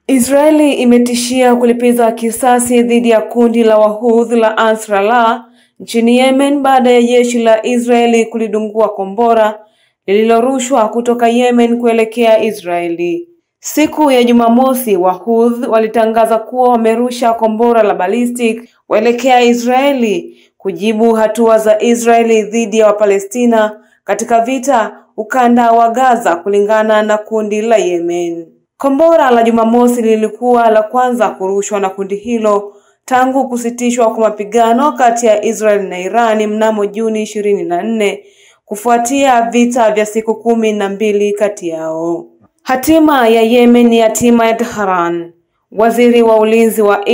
Israeli imetishia kulipiza kisasi dhidi ya kundi la Wahouthi la Ansarallah nchini Yemen baada ya jeshi la Israeli kulidungua kombora lililorushwa kutoka Yemen kuelekea Israeli. Siku ya Jumamosi, Wahouthi walitangaza kuwa wamerusha kombora la ballistic kuelekea Israeli kujibu hatua za Israeli dhidi ya Wapalestina katika vita ukanda wa Gaza, kulingana na kundi la Yemen. Kombora la Jumamosi lilikuwa la kwanza kurushwa na kundi hilo tangu kusitishwa kwa mapigano kati ya Israel na Iran mnamo Juni 24 kufuatia vita vya siku 12 kati yao. Hatima ya Yemen ni hatima ya Tehran. Waziri wa ulinzi wa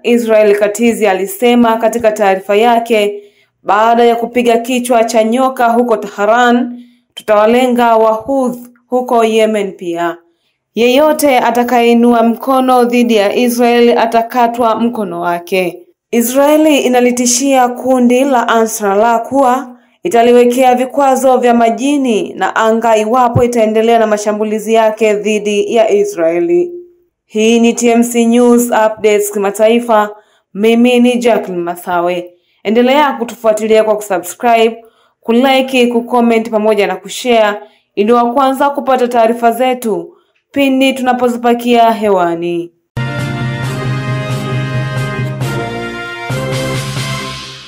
Israel Katz alisema katika taarifa yake, baada ya kupiga kichwa cha nyoka huko Tehran, tutawalenga Wahouthi huko Yemen pia. Yeyote atakayeinua mkono dhidi ya Israel atakatwa mkono wake. Israeli inalitishia kundi la Ansarallah kuwa italiwekea vikwazo vya majini na anga iwapo itaendelea na mashambulizi yake dhidi ya Israeli. Hii ni TMC News Updates kimataifa. Mimi ni Jacqueline Masawe. Endelea kutufuatilia kwa kusubscribe, kulike, kucomment pamoja na kushare ili wa kwanza kupata taarifa zetu pindi tunapozipakia hewani.